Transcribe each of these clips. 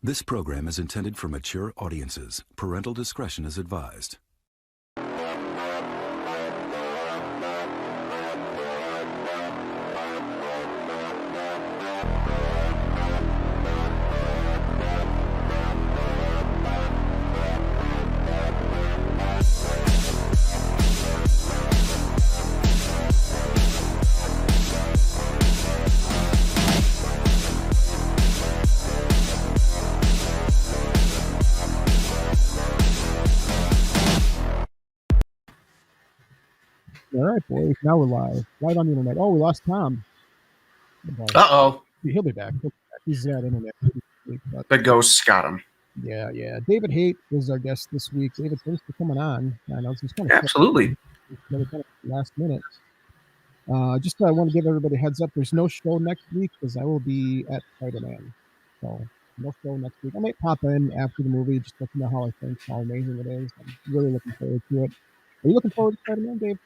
This program is intended for mature audiences. Parental discretion is advised. All right, boys. Now we're live. Live on the internet. Oh, we lost Tom. Uh-oh. He'll be back. He's at internet. The ghosts got him. Yeah. David Haight is our guest this week. David, thanks for coming on. I know it's kind of Absolutely. Last minute. I want to give everybody a heads up. There's no show next week because I will be at Spider-Man. So no show next week. I might pop in after the movie just to know how I think, how amazing it is. I'm really looking forward to it. Are you looking forward to Spider-Man, Dave?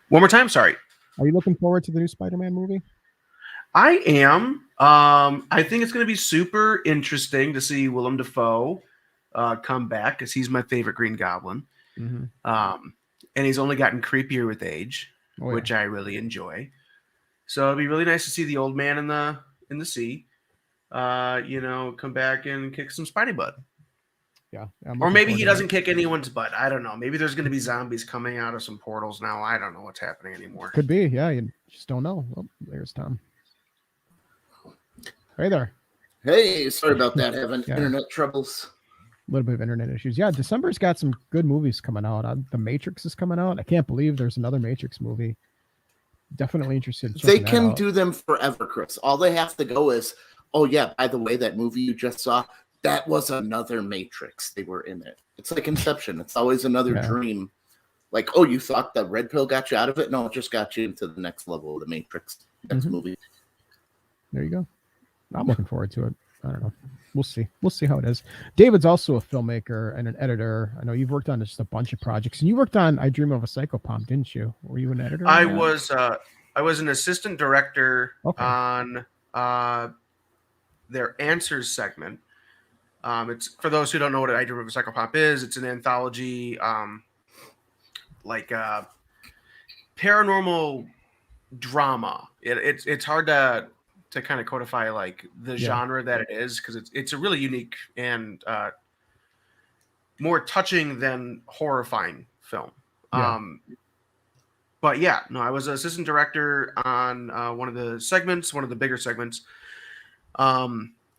One more time, sorry. Are you looking forward to the new Spider-Man movie? I am. I think it's going to be super interesting to see Willem Dafoe come back because he's my favorite Green Goblin. Mm-hmm. And he's only gotten creepier with age, which I really enjoy. So it'll be really nice to see the old man in the sea, come back and kick some Spidey butt. Yeah. Or maybe he doesn't kick anyone's butt. I don't know. Maybe there's going to be zombies coming out of some portals now. I don't know what's happening anymore. Could be. Yeah. You just don't know. Oh, there's Tom. Hey there. Hey, sorry about that. Having internet troubles. A little bit of internet issues. Yeah. December's got some good movies coming out. The Matrix is coming out. I can't believe there's another Matrix movie. Definitely interested. They can do them forever, Chris. All they have to go is, oh yeah, by the way, that movie you just saw, that was another Matrix. They were in it. It's like Inception. It's always another dream. Like, oh, you thought the red pill got you out of it? No, it just got you into the next level of the Matrix. Next movie. There you go. I'm looking forward to it. I don't know. We'll see. We'll see how it is. David's also a filmmaker and an editor. I know you've worked on just a bunch of projects. And you worked on I Dream of a Psychopath, didn't you? Were you an editor? I was an assistant director on their Answers segment. It's for those who don't know what I Dream of a Psychopath is. It's an anthology, paranormal drama. It's hard to kind of codify like the genre that it is because it's a really unique and more touching than horrifying film. But yeah, no, I was an assistant director on one of the bigger segments.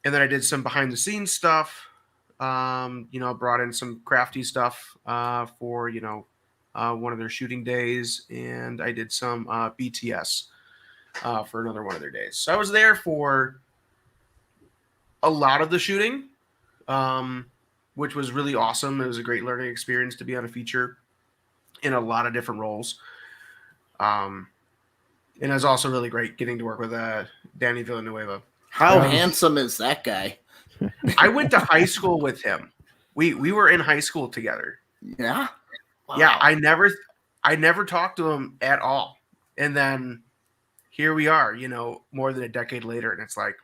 And then I did some behind the scenes stuff, brought in some crafty stuff for, one of their shooting days. And I did some BTS for another one of their days. So I was there for a lot of the shooting, which was really awesome. It was a great learning experience to be on a feature in a lot of different roles. And it was also really great getting to work with Danny Villanueva. How handsome is that guy? I went to high school with him. We were in high school together. Yeah. Wow. Yeah. I never talked to him at all. And then here we are, more than a decade later. And it's like,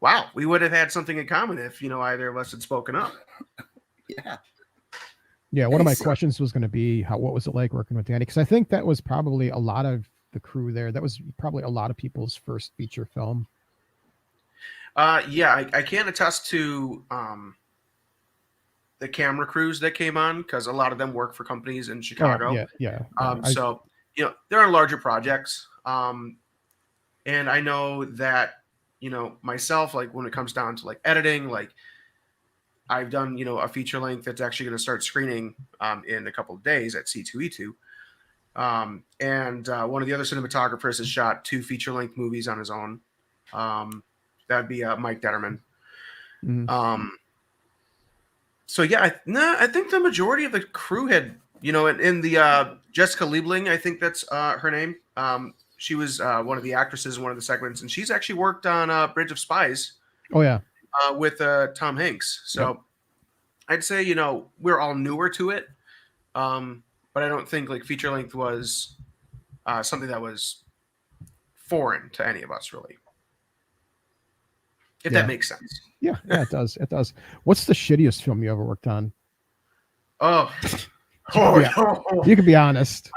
wow, we would have had something in common if, either of us had spoken up. Yeah. Yeah. One of my questions was going to be what was it like working with Danny? Because I think that was probably a lot of the crew there. That was probably a lot of people's first feature film. I can attest to the camera crews that came on because a lot of them work for companies in Chicago. So they're on larger projects. And I know that, myself, like when it comes down to like editing, like I've done, a feature length that's actually going to start screening in a couple of days at C2E2. And one of the other cinematographers has shot 2 feature length movies on his own. That'd be Mike Detterman. Mm-hmm. So yeah, I think the majority of the crew had, in the Jessica Liebling, I think that's her name. She was one of the actresses in one of the segments, and she's actually worked on Bridge of Spies. Oh yeah, with Tom Hanks. So I'd say we're all newer to it, but I don't think like feature length was something that was foreign to any of us really. if that makes sense. Yeah, it does. It does. What's the shittiest film you ever worked on? Oh, you can be honest.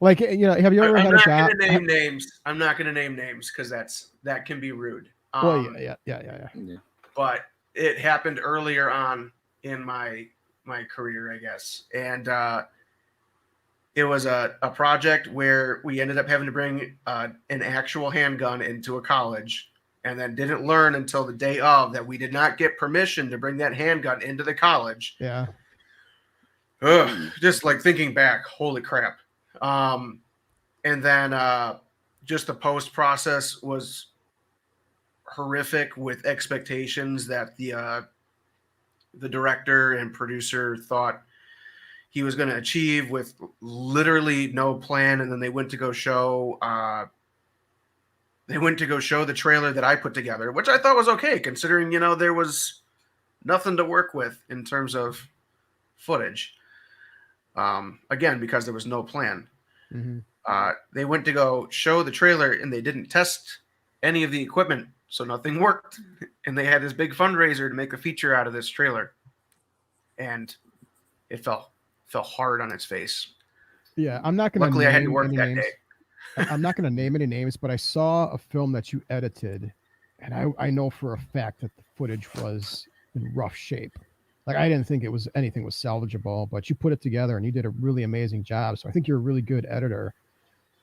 Like, have you ever had a job? I'm not going to name names. I'm not going to name names because that can be rude. Yeah. But it happened earlier on in my career, I guess, and it was a project where we ended up having to bring an actual handgun into a college, and then didn't learn until the day of that we did not get permission to bring that handgun into the college. Yeah. Ugh, just like thinking back, holy crap. And then just the post process was horrific with expectations that the director and producer thought he was going to achieve with literally no plan. And then they went to go show the trailer that I put together, which I thought was okay, considering, there was nothing to work with in terms of footage. Again, because there was no plan. Mm-hmm. They went to go show the trailer and they didn't test any of the equipment, so nothing worked. And they had this big fundraiser to make a feature out of this trailer, and it fell hard on its face. Yeah, I'm not going to. Luckily, I had to work that names. day. I'm not going to name any names, but I saw a film that you edited, and I know for a fact that the footage was in rough shape. Like, I didn't think anything was salvageable, but you put it together and you did a really amazing job. So I think you're a really good editor.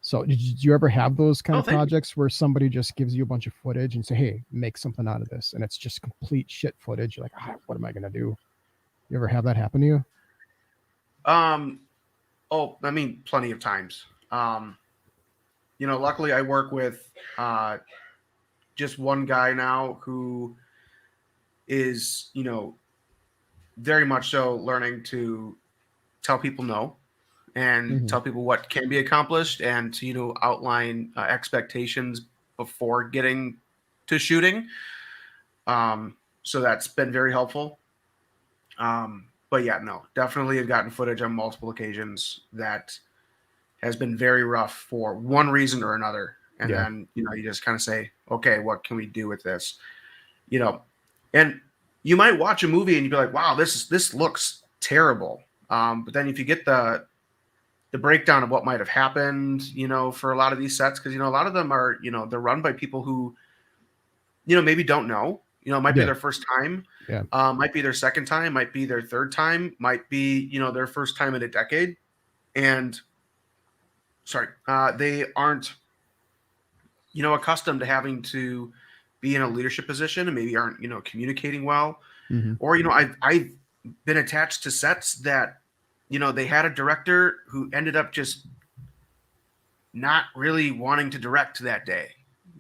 So did you ever have those kind of projects where somebody just gives you a bunch of footage and say, hey, make something out of this, and it's just complete shit footage? You're like, what am I going to do? You ever have that happen to you? Plenty of times. Luckily I work with just one guy now who is, very much so learning to tell people no and tell people what can be accomplished, and to, outline expectations before getting to shooting. So that's been very helpful. But yeah, no, definitely have gotten footage on multiple occasions that has been very rough for one reason or another. And then, you just kind of say, okay, what can we do with this? And you might watch a movie and you'd be like, wow, this looks terrible. But then if you get the breakdown of what might have happened, for a lot of these sets, because, a lot of them are, they're run by people who, maybe don't know, it might be their first time. Yeah. Might be their second time, might be their third time, might be, their first time in a decade. And they aren't, accustomed to having to be in a leadership position, and maybe aren't, communicating well. Or, I've been attached to sets that, they had a director who ended up just not really wanting to direct that day,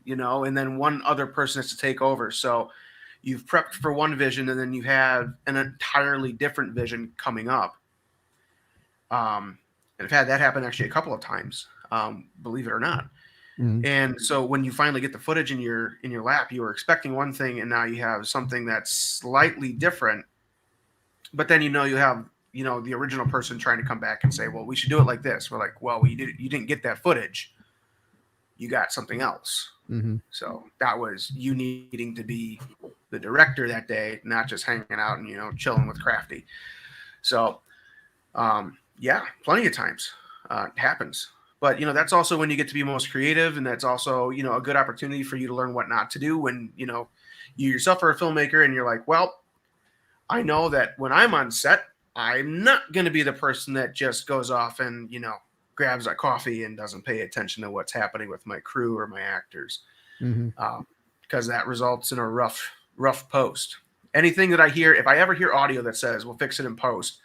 and then one other person has to take over. So you've prepped for one vision, and then you have an entirely different vision coming up. And I've had that happen actually a couple of times, believe it or not. And so when you finally get the footage in your lap, you were expecting one thing, and now you have something that's slightly different. But then you have the original person trying to come back and say, well, we should do it like this. We're like, well, you didn't get that footage. You got something else. So that was you needing to be the director that day, not just hanging out and chilling with Crafty. So plenty of times it happens. But, that's also when you get to be most creative, and that's also, a good opportunity for you to learn what not to do when, you yourself are a filmmaker and you're like, well, I know that when I'm on set, I'm not going to be the person that just goes off and, grabs a coffee and doesn't pay attention to what's happening with my crew or my actors, because that results in a rough post. Anything that I hear, if I ever hear audio that says, we'll fix it in post,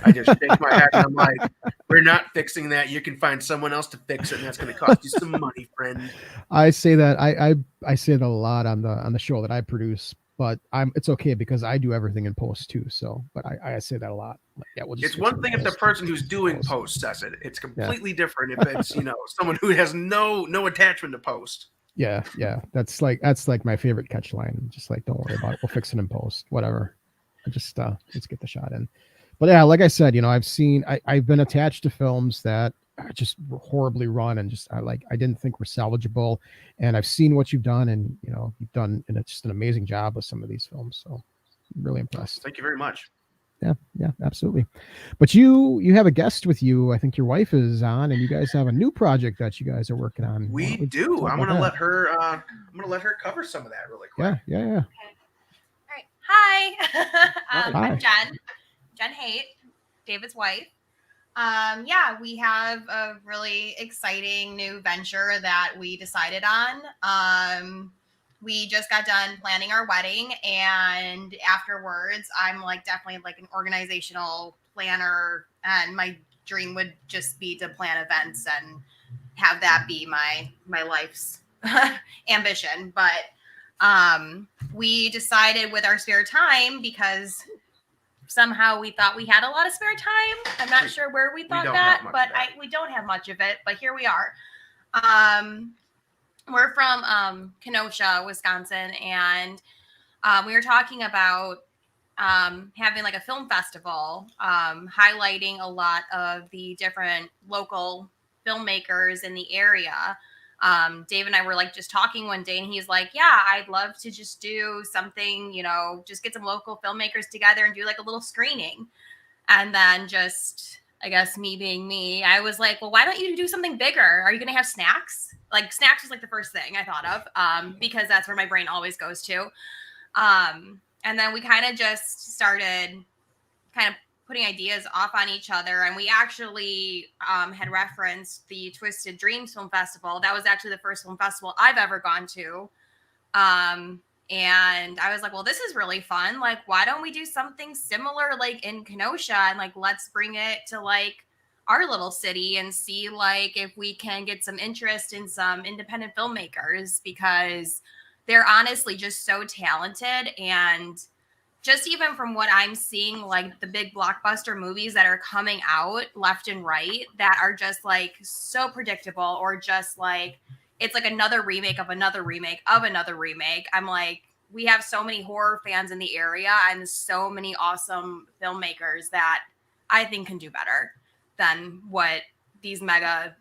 I just shake my head and I'm like, we're not fixing that. You can find someone else to fix it, and that's going to cost you some money, friend. I say that I say that a lot on the show that I produce, but it's okay because I do everything in post too. So, but I say that a lot. Like, yeah, it's one thing if the person who's doing post says it. It's completely different if it's someone who has no attachment to post. Yeah. That's like my favorite catch line. Just like, don't worry about it. We'll fix it in post. Whatever. Just let's get the shot in. But yeah, like I said, I've been attached to films that just horribly run, and just I didn't think were salvageable. And I've seen what you've done, and you've done just an amazing job with some of these films. So I'm really impressed. Thank you very much. Yeah, absolutely. But you have a guest with you. I think your wife is on, and you guys have a new project that you guys are working on. We do. I'm gonna let her. I'm gonna let her cover some of that really quick. Yeah. Okay. All right. Hi. Hi. I'm Jen Haight, David's wife. We have a really exciting new venture that we decided on. We just got done planning our wedding, and afterwards I'm definitely an organizational planner, and my dream would just be to plan events and have that be my life's ambition. But we decided with our spare time, because somehow we thought we had a lot of spare time. I'm not sure where we thought that, but we don't have much of it, but here we are. We're from Kenosha, Wisconsin, and we were talking about having a film festival, highlighting a lot of the different local filmmakers in the area. Dave and I were just talking one day, and he's like, yeah, I'd love to just do something, just get some local filmmakers together and do a little screening. And then just, I guess, me being me, I was like, well, why don't you do something bigger? Are you going to have snacks? Snacks was the first thing I thought of, because that's where my brain always goes to. And then we kind of just started putting ideas off on each other. And we actually had referenced the Twisted Dreams Film Festival. That was actually the first film festival I've ever gone to. And I was like, well, this is really fun. Why don't we do something similar in Kenosha, and let's bring it to our little city and see if we can get some interest in some independent filmmakers, because they're honestly just so talented. And just even from what I'm seeing, the big blockbuster movies that are coming out left and right that are just so predictable, or just it's another remake of another remake of another remake. I'm we have so many horror fans in the area, and so many awesome filmmakers that I think can do better than what these mega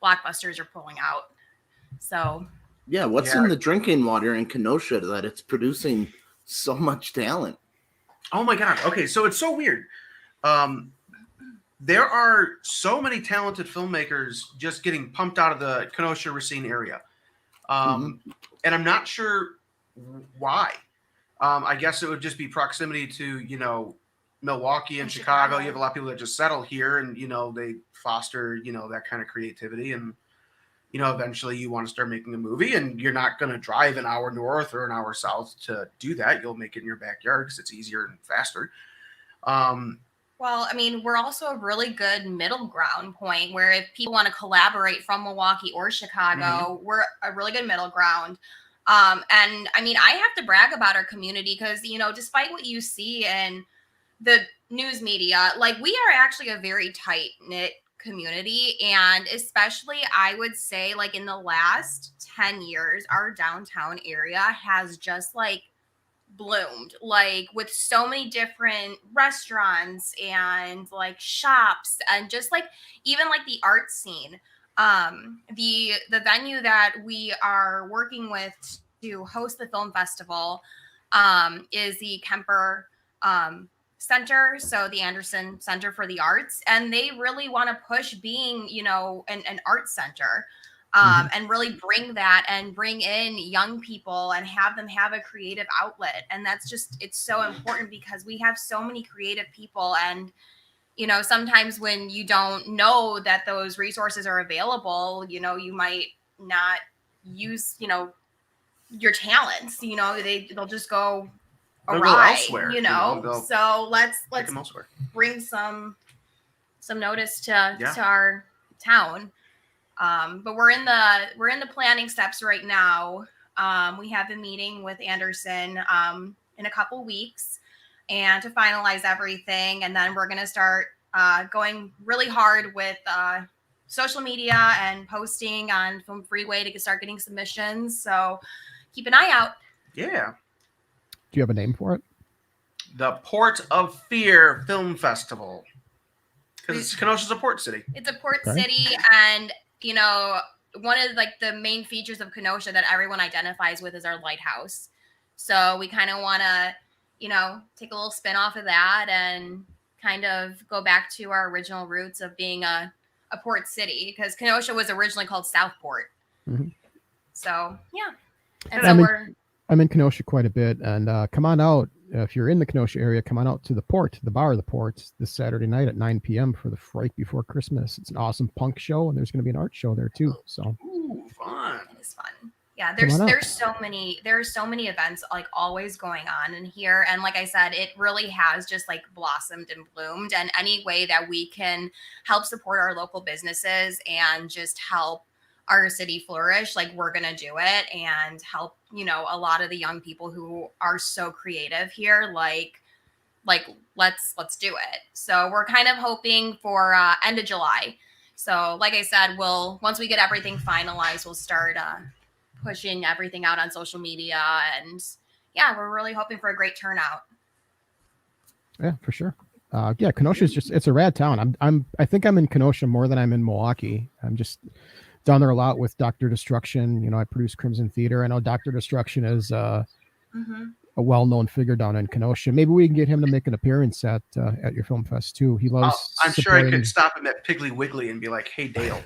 blockbusters are pulling out. So yeah, what's in the drinking water in Kenosha that it's producing so much talent? Oh my god. Okay, so it's so weird. There are so many talented filmmakers just getting pumped out of the Kenosha Racine area. And I'm not sure why. I guess it would just be proximity to, Milwaukee and Chicago. You have a lot of people that just settle here, and, they foster, that kind of creativity. And, eventually you want to start making a movie, and you're not going to drive an hour north or an hour south to do that. You'll make it in your backyard because it's easier and faster. Well, I mean, we're also a really good middle ground point where if people want to collaborate from Milwaukee or Chicago, we're a really good middle ground. And I mean, I have to brag about our community because, despite what you see in the news media, we are actually a very tight knit community. And especially, I would say, in the last 10 years, our downtown area has just bloomed, with so many different restaurants and shops, and just even the art scene. The venue that we are working with to host the film festival is the Kemper Center, so the Anderson Center for the Arts, and they really want to push being an art center. And really bring that and bring in young people and have them have a creative outlet. And that's just, it's so important because we have so many creative people. And, sometimes when you don't know that those resources are available, you might not use, your talents, they'll just go awry, elsewhere, so let's bring some notice to our town. But we're in the planning steps right now. We have a meeting with Anderson in a couple weeks, and to finalize everything, and then we're going to start going really hard with social media and posting on Film Freeway to start getting submissions. So keep an eye out. Yeah. Do you have a name for it? The Port of Fear Film Festival. Because Kenosha's a port city. It's a port Okay. city, and you know, one of like the main features of Kenosha that everyone identifies with is our lighthouse. So we kind of want to, you know, take a little spin off of that and kind of go back to our original roots of being a port city, because Kenosha was originally called Southport. Mhm. So yeah, and I so mean, I'm in Kenosha quite a bit, and come on out if you're in the Kenosha area. Come on out to the port, the bar of the port, this Saturday night at 9 p.m. for the Fright Before Christmas. It's an awesome punk show, and there's going to be an art show there too. So Ooh, fun. it is fun. Yeah, Come on out. there's so many events like always going on in here, and like I said, it really has just like blossomed and bloomed. And any way that we can help support our local businesses and just help our city flourish, like we're gonna do it and help, you know, a lot of the young people who are so creative here. Like let's do it. So we're kind of hoping for end of July. So like I said, once we get everything finalized, we'll start pushing everything out on social media, and yeah, we're really hoping for a great turnout. yeah, for sure. Yeah, Kenosha is it's a rad town. I think I'm in Kenosha more than I'm in Milwaukee. I'm just down there a lot with Dr. Destruction. You know, I produce Crimson Theater. I know Dr. Destruction is a well-known figure down in Kenosha. Maybe we can get him to make an appearance at your film fest too. He loves. I'm sure I supporting- could stop him at Piggly Wiggly and be like, "Hey, Dale."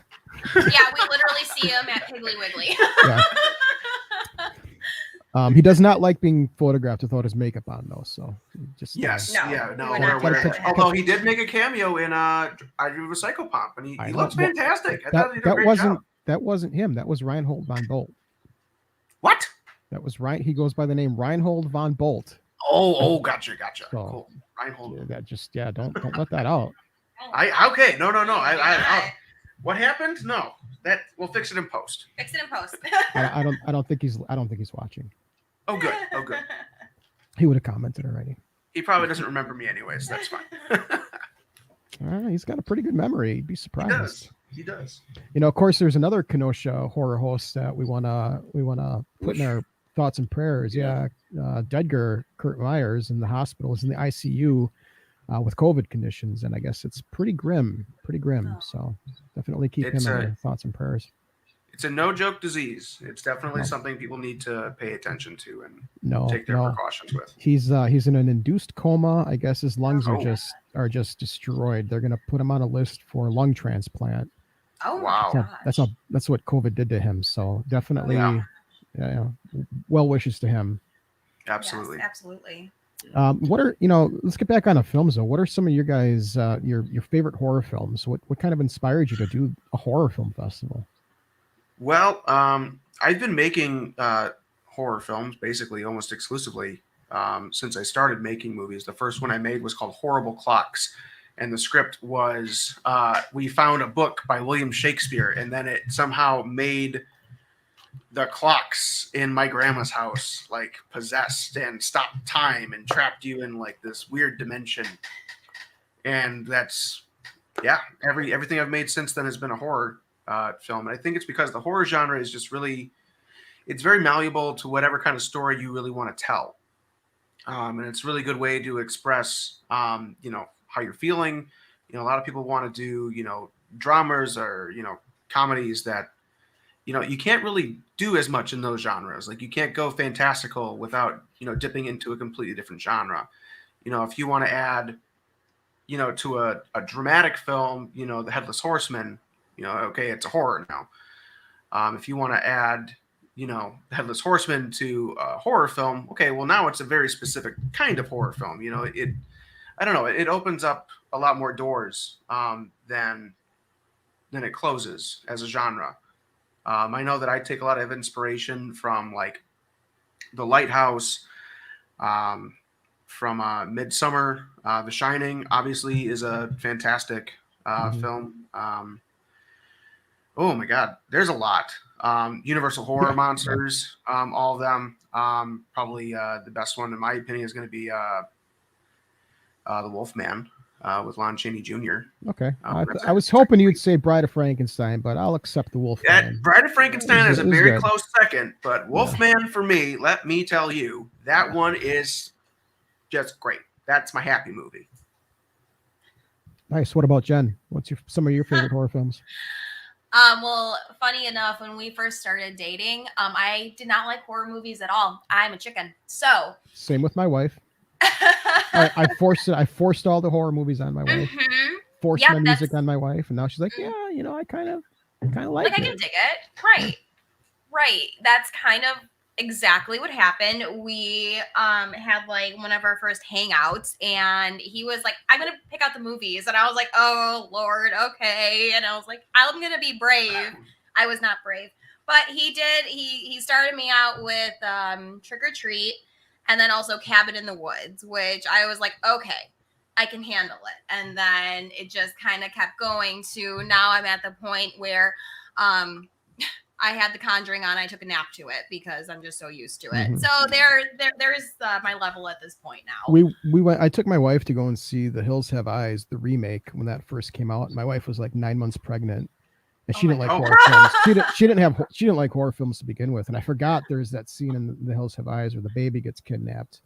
Yeah, we literally see him at Piggly Wiggly. Yeah. He does not like being photographed without his makeup on, though. So just Yes, No, yeah, we no. would not we're- do we're- that. although he did make a cameo in I Do a Psychopath, and he I know. looks Well, fantastic. I thought he did a that great wasn't job. that wasn't him. That was Reinhold von Bolt. What? That was right. He goes by the name Reinhold von Bolt. Oh, gotcha. So, Cool. Reinhold. Yeah, that just don't let that out. Okay, no. What happened? No, that we'll fix it in post. Fix it in post. I don't think he's watching. Oh, good. He would have commented already. He probably doesn't remember me anyways. That's fine. He's got a pretty good memory. You'd be surprised. He does. You know, of course, there's another Kenosha horror host that we wanna put in our thoughts and prayers. Yeah, Dedgar Kurt Myers in the hospital is in the ICU with COVID conditions, and I guess it's pretty grim. Oh. So definitely keep him in our thoughts and prayers. It's a no-joke disease. It's definitely something people need to pay attention to and take their precautions with. He's in an induced coma. I guess his lungs Oh. are just destroyed. They're gonna put him on a list for lung transplant. Oh Wow. my That's what COVID did to him. So definitely, Yeah. well wishes to him. Absolutely. Yes, absolutely. What are let's get back on the films though. What are some of your guys your favorite horror films? What kind of inspired you to do a horror film festival? Well, I've been making horror films basically almost exclusively since I started making movies. The first one I made was called Horrible Clocks, and the script was we found a book by William Shakespeare, and then it somehow made the clocks in my grandma's house like possessed and stopped time and trapped you in like this weird dimension. And that's everything I've made since then has been a horror film. And I think it's because the horror genre is just really, it's very malleable to whatever kind of story you really want to tell. And it's a really good way to express, how you're feeling. A lot of people want to do, dramas or, comedies that, you can't really do as much in those genres. Like you can't go fantastical without, dipping into a completely different genre. If you want to add, to a dramatic film, The Headless Horseman, okay, it's a horror now. If you want to add, The Headless Horseman to a horror film, okay, well now it's a very specific kind of horror film. I don't know, it opens up a lot more doors than it closes as a genre. I know that I take a lot of inspiration from like The Lighthouse, from Midsommar. The Shining obviously is a fantastic film. Oh my God, there's a lot. Universal Horror Monsters, all of them. Probably the best one in my opinion is going to be The Wolfman with Lon Chaney Jr. Okay, I was hoping you'd say Bride of Frankenstein, but I'll accept The Wolfman. That Bride of Frankenstein is a very good. close second, but Wolfman for me, let me tell you, that one is just great. That's my happy movie. Nice. What about Jen? What's some of your favorite horror films? Well, funny enough, when we first started dating, I did not like horror movies at all. I'm a chicken. So same with my wife. I forced all the horror movies on my wife. Mm-hmm. Forced my music on my wife, and now she's like, yeah, I kind of like I can dig it. Right. That's kind of exactly what happened. We had like one of our first hangouts, and he was like, I'm gonna pick out the movies, and I was like, oh Lord, okay. And I was like, I'm gonna be brave. I was not brave, but he did. He started me out with Trick or Treat, and then also Cabin in the Woods, which I was like, okay, I can handle it. And then it just kind of kept going to now I'm at the point where I had The Conjuring on. I took a nap to it because I'm just so used to it. Mm-hmm. So there's my level at this point now. We went. I took my wife to go and see The Hills Have Eyes, the remake, when that first came out. My wife was like 9 months pregnant, and she didn't like horror films. She didn't like horror films to begin with. And I forgot there's that scene in The Hills Have Eyes where the baby gets kidnapped.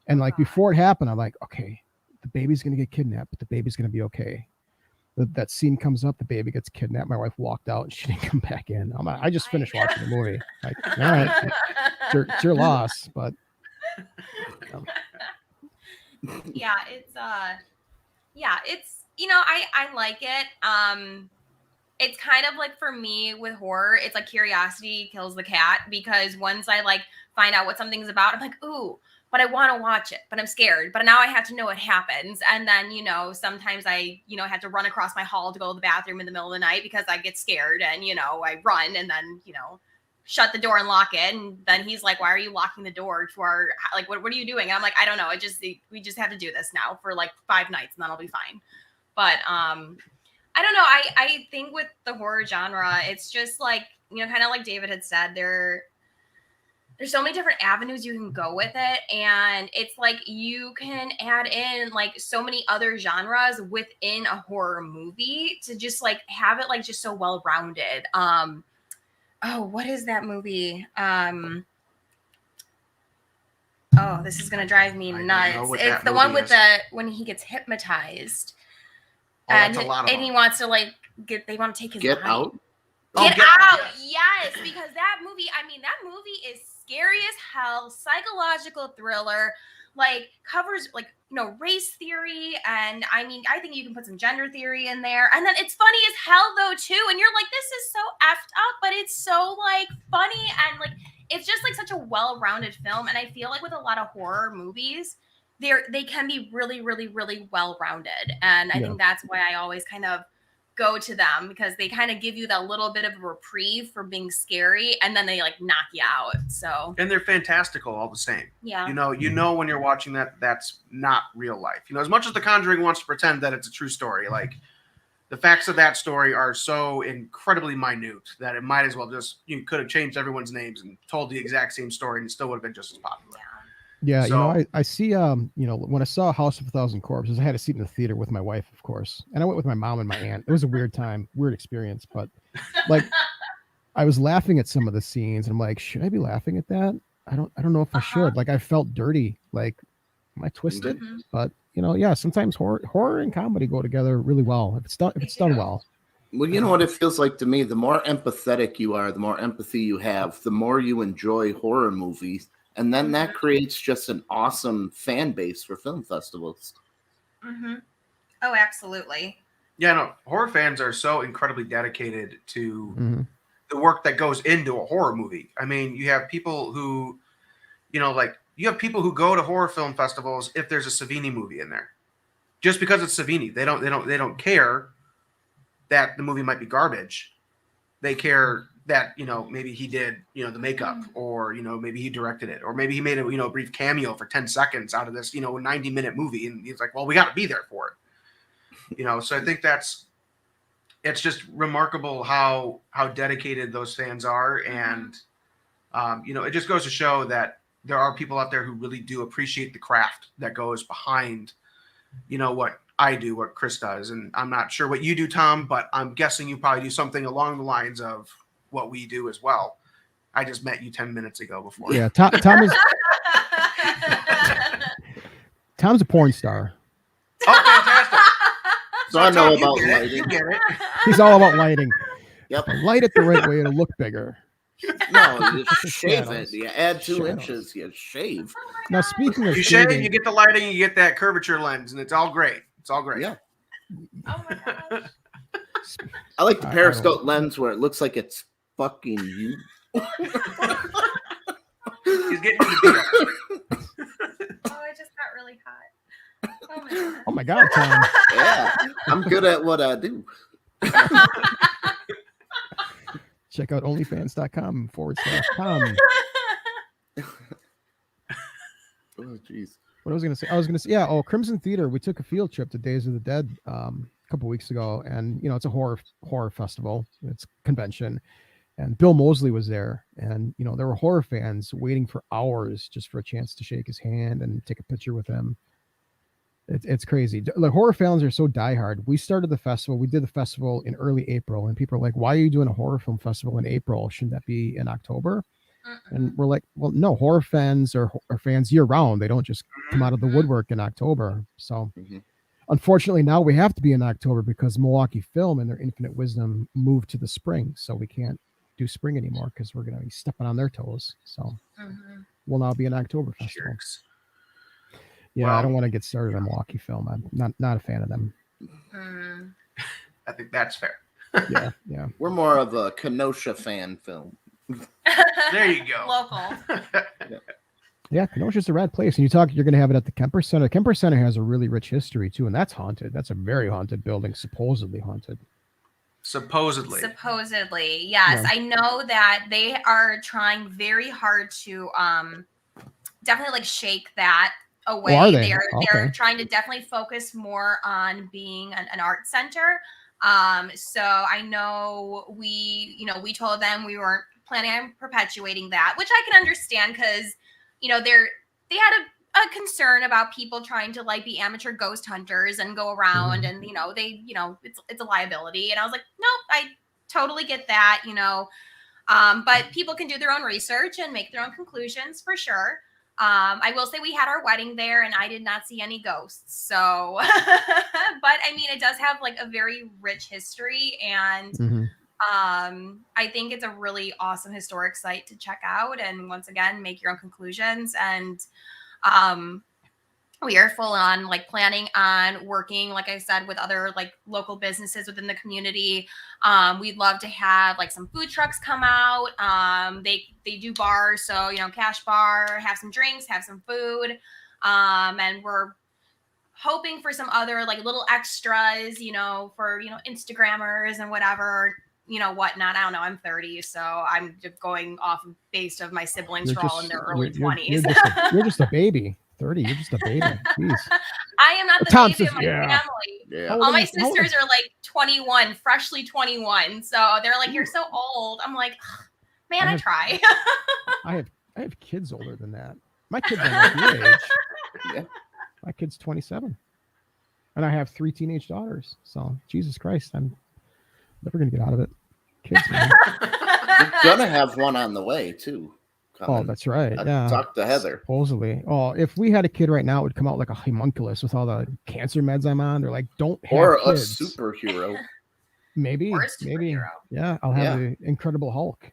And like before it happened, I'm like, okay, the baby's gonna get kidnapped, but the baby's gonna be okay. That scene comes up, the baby gets kidnapped. My wife walked out and she didn't come back in. I just finished watching the movie. Like, all right, it's your loss, but yeah, it's I like it. It's kind of like for me with horror, it's like curiosity kills the cat, because once I like find out what something's about, I'm like, ooh, but I want to watch it, but I'm scared. But now I have to know what happens. And then, sometimes I, have to run across my hall to go to the bathroom in the middle of the night because I get scared, and, I run and then, shut the door and lock it. And then he's like, why are you locking the door to our, like, what are you doing? And I'm like, I don't know. We just have to do this now for like 5 nights and then I'll be fine. But, I don't know. I think with the horror genre, it's just like, kind of like David had said, there's so many different avenues you can go with it. And it's like you can add in like so many other genres within a horror movie to just like have it like just so well-rounded. What is that movie? This is going to drive me nuts. It's the one with when he gets hypnotized. And he wants to like they want to take his Get body. Out? Get Out. Yes, because that movie is scary as hell, psychological thriller, like covers like, race theory. And I think you can put some gender theory in there. And then it's funny as hell though too. And you're like, this is so effed up, but it's so like funny. And like, it's just like such a well-rounded film. And I feel like with a lot of horror movies, they can be really, really, really well-rounded. And I think that's why I always kind of go to them, because they kind of give you that little bit of a reprieve from being scary, and then they like knock you out. So, and they're fantastical all the same. Yeah. When you're watching that's not real life. As much as The Conjuring wants to pretend that it's a true story, like the facts of that story are so incredibly minute that it might as well you could have changed everyone's names and told the exact same story and it still would have been just as popular. Yeah, so, I see, when I saw House of a Thousand Corpses, I had a seat in the theater with my wife, of course. And I went with my mom and my aunt. It was a weird time, weird experience. But, like, I was laughing at some of the scenes. And I'm like, should I be laughing at that? I don't know if I should. Like, I felt dirty. Like, am I twisted? Mm-hmm. But, sometimes horror and comedy go together really well. If it's done well. Well, you know what it feels like to me? The more empathetic you are, the more empathy you have, the more you enjoy horror movies. And then that creates just an awesome fan base for film festivals. Mm-hmm. Oh, absolutely. Yeah, no, horror fans are so incredibly dedicated to the work that goes into a horror movie. I mean, you have people who, you have people who go to horror film festivals if there's a Savini movie in there, just because it's Savini. They don't care that the movie might be garbage. They care that, maybe he did, the makeup, or, maybe he directed it, or maybe he made a, brief cameo for 10 seconds out of this, 90-minute movie. And he's like, well, we got to be there for it. So I think it's just remarkable how dedicated those fans are. And, it just goes to show that there are people out there who really do appreciate the craft that goes behind, what I do, what Chris does. And I'm not sure what you do, Tom, but I'm guessing you probably do something along the lines of what we do as well. I just met you 10 minutes ago before. Yeah, Tom is Tom's a porn star. Oh, fantastic. So I know about You lighting. get it. He's all about lighting. Yep. Light it the right way to look bigger. No, you The shave shadows. it. You add 2 Shadows. inches. You shave. Now, speaking of You shave, shaving, you get the lighting, you get that curvature lens, and it's all great. It's all great. Yeah. Oh my gosh. I like the I periscope lens where it looks like it's fucking you. He's getting you to be there. Oh, I just got really hot. Oh my gosh. oh my God, Tom. Yeah, I'm good at what I do. Check out onlyfans.com/Tom. Oh, jeez. What I was going to say, yeah. Oh, Crimson Theater. We took a field trip to Days of the Dead a couple weeks ago, and it's a horror festival. It's a convention, and Bill Moseley was there, and there were horror fans waiting for hours just for a chance to shake his hand and take a picture with him. It's crazy. Like, horror fans are so diehard. We started the festival. We did the festival in early April, and people are like, "Why are you doing a horror film festival in April? Shouldn't that be in October?" And we're like, well, no, horror fans are fans year round. They don't just come out of the woodwork in October. So unfortunately now we have to be in October because Milwaukee Film and their infinite wisdom moved to the spring. So we can't do spring anymore because we're going to be stepping on their toes. So we'll now be an October festival. Jerks. Yeah. Well, I don't want to get started on Milwaukee Film. I'm not a fan of them. I think that's fair. Yeah. We're more of a Kenosha fan film. There you go. Local. Yeah, Kenosha's a rad place. And you're going to have it at the Kemper Center. Kemper Center has a really rich history too, and that's haunted. That's a very haunted building, supposedly haunted. Supposedly, yes. Yeah. I know that they are trying very hard to definitely like shake that away. Oh, are they? They're Okay. trying to definitely focus more on being an art center. So I know we told them we weren't planning on perpetuating that, which I can understand because, they had a concern about people trying to like be amateur ghost hunters and go around and, it's a liability. And I was like, nope, I totally get that, but people can do their own research and make their own conclusions for sure. I will say we had our wedding there and I did not see any ghosts. So, but I mean, it does have like a very rich history and I think it's a really awesome historic site to check out. And once again, make your own conclusions. And we are full on like planning on working, like I said, with other like local businesses within the community. We'd love to have like some food trucks come out. They do bars, so cash bar, have some drinks, have some food, and we're hoping for some other like little extras, for Instagrammers and whatever. Whatnot. I don't know. I'm 30, so I'm just going off based of my siblings who are all in their early 20s. You're just a baby. 30. You're just a baby. Jeez. I am not the Tom baby says, of my yeah. family. Yeah. All my sisters are like 21, freshly 21. So they're like, "You're so old." I'm like, man, I try. I have kids older than that. My kids are like your age. Yeah. My kid's 27. And I have 3 teenage daughters. So Jesus Christ, I'm never gonna get out of it. Kids, man. You're gonna have one on the way too. Oh, that's right. Yeah. Talk to Heather. Supposedly. Oh, if we had a kid right now, it would come out like a homunculus with all the cancer meds I'm on. They're like, don't have Or kids. a superhero. Maybe. Or a Maybe. superhero. Yeah. I'll have the Incredible Hulk.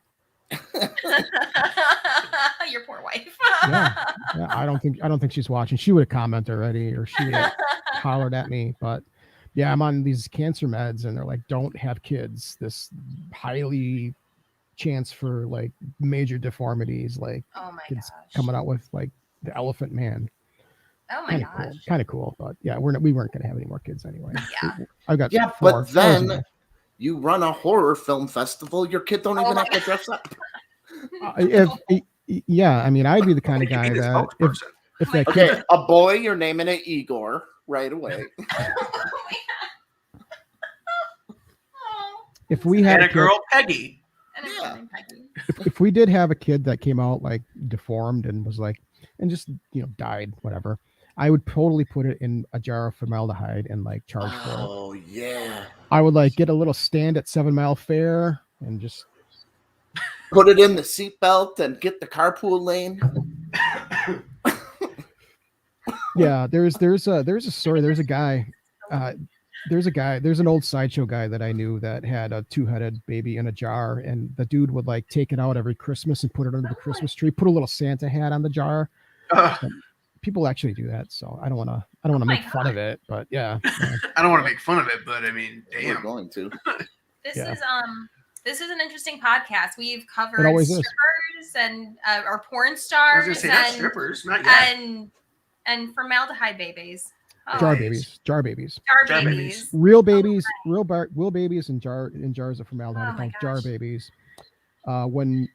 Your poor wife. Yeah. I don't think she's watching. She would have commented already, or she would have hollered at me. But yeah, I'm on these cancer meds, and they're like, don't have kids. This highly chance for like major deformities, like Oh my kids gosh. coming out with like the Elephant Man. Oh my gosh. Kind of cool, but yeah, we weren't gonna have any more kids anyway. Yeah. I've got Yeah, 4. but then you run a horror film festival. Your kid don't even have to dress up. Yeah, I mean, I'd be the kind of guy that if that kid, Okay, a boy, you're naming it Igor right away. if we had and a girl, Peggy. Yeah. if we did have a kid that came out like deformed and was like, and just died, whatever, I would totally put it in a jar of formaldehyde and like charge for it. Oh yeah. I would like get a little stand at 7 Mile Fair and just put it in the seatbelt and get the carpool lane. Yeah, there's a story. There's a guy. There's an old Sideshow guy that I knew that had a 2-headed baby in a jar, and the dude would like take it out every Christmas and put it under the Christmas tree, put a little Santa hat on the jar. People actually do that, so I don't want to make fun of it, but yeah. I don't want to make fun of it, but I mean, damn. We're going to. This is an interesting podcast. We've covered strippers and or porn stars. I was gonna say not strippers, not yet. And formaldehyde babies. Jar babies. Real babies, real babies in jars of formaldehyde called jar babies. When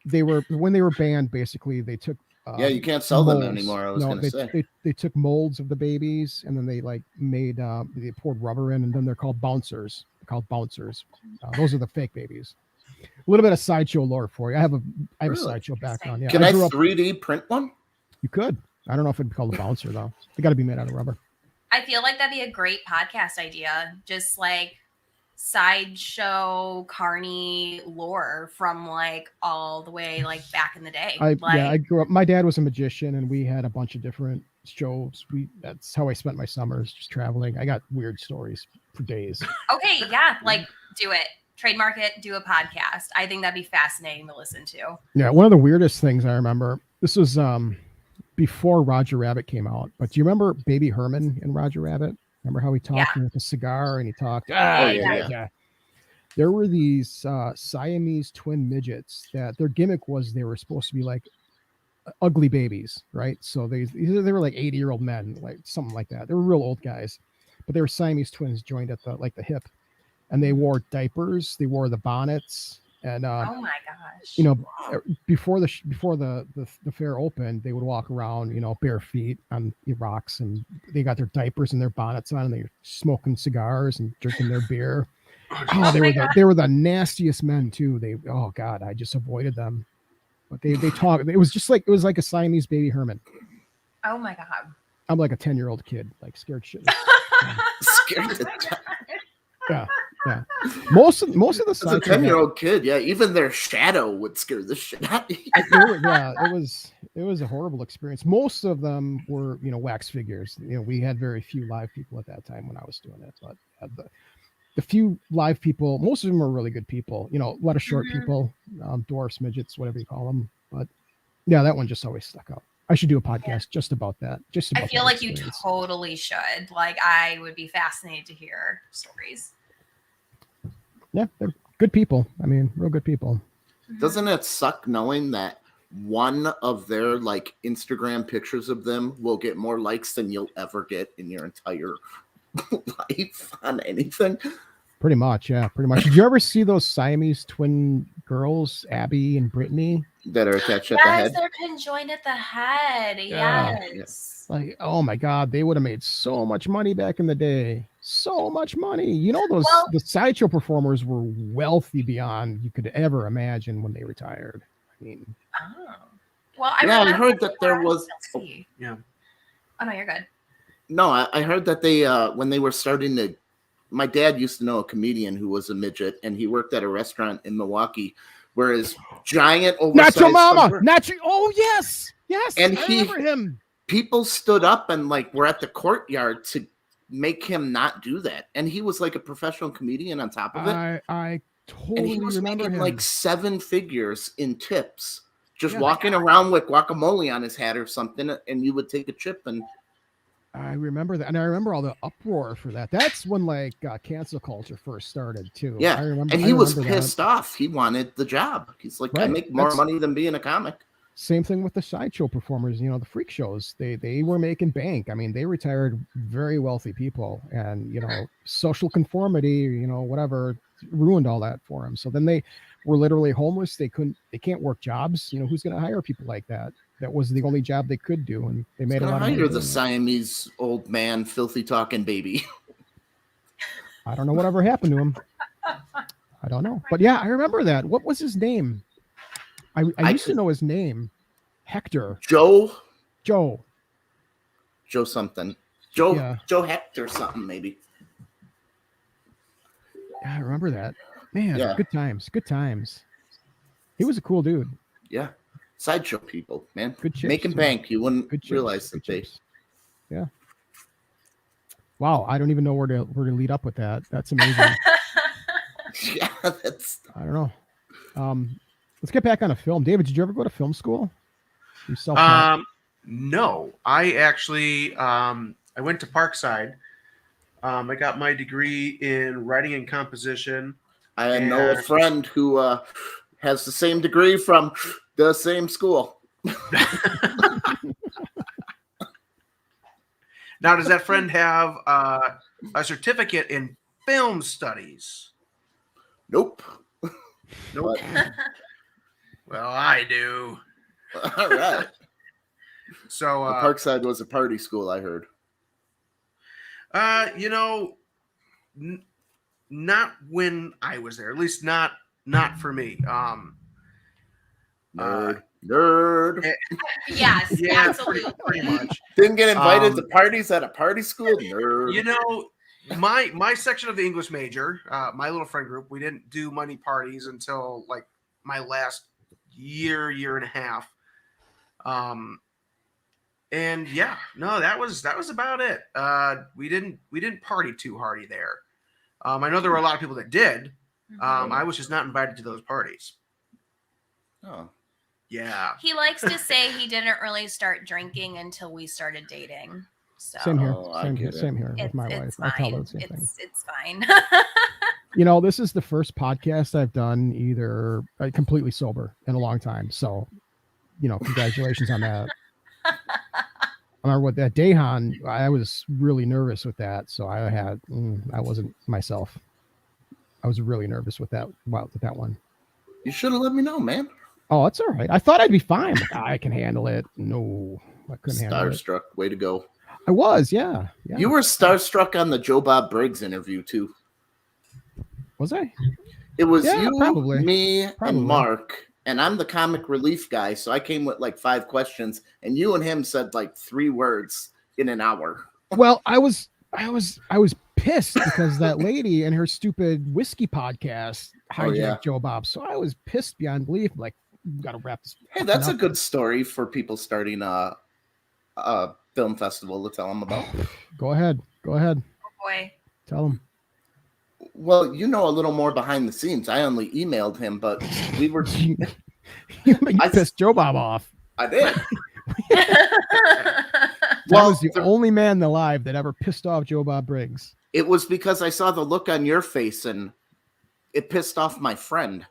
they were banned, basically they took you can't sell them anymore. I was going to say they took molds of the babies and then they like made they poured rubber in, and then they're called bouncers. Those are the fake babies. A little bit of Sideshow lore for you. I have a Sideshow background. Yeah. Can I 3D print one? You could. I don't know if it'd be called a bouncer though. They got to be made out of rubber. I feel like that'd be a great podcast idea. Just like Sideshow Carney lore from like all the way like back in the day. I grew up. My dad was a magician, and we had a bunch of different shows. That's how I spent my summers, just traveling. I got weird stories for days. Okay, yeah, like do it. Trademark it. Do a podcast. I think that'd be fascinating to listen to. Yeah, one of the weirdest things I remember. This was before Roger Rabbit came out, but do you remember Baby Herman in Roger Rabbit? Remember how he talked with a cigar and he talked? Yeah. There were these Siamese twin midgets that their gimmick was they were supposed to be like ugly babies, right? So they were like 80-year-old men, like something like that. They were real old guys, but they were Siamese twins joined at the hip, and they wore diapers. They wore the bonnets. And oh my gosh! You know, before the fair opened, they would walk around, you know, bare feet on the rocks, and they got their diapers and their bonnets on, and they were smoking cigars and drinking their beer. They were the nastiest men too. I just avoided them. But they talk. It was like a Siamese baby Herman. Oh my god! I'm like a 10-year-old kid, like scared shit. Scared to death. Yeah. Most of the as a 10-year-old kid, even their shadow would scare the shit out of you. It was a horrible experience. Most of them were, you know, wax figures. You know, we had very few live people at that time when I was doing it, but the few live people, most of them were really good people. You know, a lot of short people, dwarfs, midgets, whatever you call them. But yeah, that one just always stuck out. I should do a podcast just about that. I feel like you totally should. Like, I would be fascinated to hear stories. Yeah, they're good people. I mean, real good people. Doesn't it suck knowing that one of their like Instagram pictures of them will get more likes than you'll ever get in your entire life on anything? Pretty much, yeah, pretty much. Did you ever see those Siamese twin girls, Abby and Brittany? That are attached at the head? Yes, they're conjoined at the head. Yes. Like, oh my God, they would have made so much money back in the day. So much money. You know, the Sideshow performers were wealthy beyond you could ever imagine when they retired. I mean, I heard that there was. Oh no, you're good. No, I heard that they when they were starting to. My dad used to know a comedian who was a midget, and he worked at a restaurant in Milwaukee where his giant oversized Nacho Mama, Nacho. Oh yes, and I remember him. People stood up and like were at the courtyard to make him not do that, and he was like a professional comedian on top of it. I totally and he was remember making him. like 7 figures in tips, just walking around with guacamole on his hat or something, and you would take a chip and. I remember that, and I remember all the uproar for that. That's when like cancel culture first started too. Yeah, and he was pissed off. He wanted the job. He's like, I make more money than being a comic. Same thing with the Sideshow performers. You know, the freak shows. They were making bank. I mean, they retired very wealthy people, and you know, social conformity. You know, whatever ruined all that for them. So then they were literally homeless. They can't work jobs. You know, who's going to hire people like that? That was the only job they could do, and they made a lot of money. Hire the Siamese old man, filthy talking baby. I don't know whatever happened to him. I don't know, but yeah, I remember that. What was his name? I used to know his name. Hector. Joe something. Joe Hector something maybe. Yeah, I remember that. Man, good times. He was a cool dude. Yeah. Sideshow people, man. Good chips, making bank. You wouldn't realize that they. Yeah. Wow, I don't even know where to lead up with that. That's amazing. Yeah, that's. I don't know. Let's get back on a film. David, did you ever go to film school? You self-taught? No, I actually I went to Parkside. I got my degree in writing and composition. I know a friend who has the same degree from the same school. Now, does that friend have a certificate in film studies? Nope. Nope. Well, I do. All right. So Parkside was a party school, I heard. Not when I was there. At least not for me. Nerd. Yes, Yeah, absolutely. pretty much. Didn't get invited to parties at a party school? Nerd. My section of the English major, my little friend group, we didn't do many parties until like my last year and a half. And yeah, no, that was about it. We didn't party too hardy there. I know there were a lot of people that did. I was just not invited to those parties. Oh. Yeah. He likes to say he didn't really start drinking until we started dating. So Same here. Oh, Same here with my wife. I tell her the same thing. It's fine. This is the first podcast I've done either completely sober in a long time. So, congratulations on that. I remember with that Dahan, I was really nervous with that. So I wasn't myself. I was really nervous with that. Wow, with that one. You should have let me know, man. Oh, it's all right. I thought I'd be fine. I can handle it. No, I couldn't handle it. Starstruck. Way to go. I was, yeah. You were starstruck on the Joe Bob Briggs interview, too. Was I? It was you, probably. me, and Mark. And I'm the comic relief guy, so I came with like 5 questions, and you and him said like 3 words in an hour. Well, I was pissed because that lady and her stupid whiskey podcast hijacked Joe Bob. So I was pissed beyond belief. Like, got to wrap this. Hey, that's a good story for people starting a film festival to tell them about. Go ahead. Oh boy. Tell them. Well, you know a little more behind the scenes. I only emailed him, but we were. you pissed Joe Bob off. I did. I was the only man alive that ever pissed off Joe Bob Briggs. It was because I saw the look on your face and it pissed off my friend,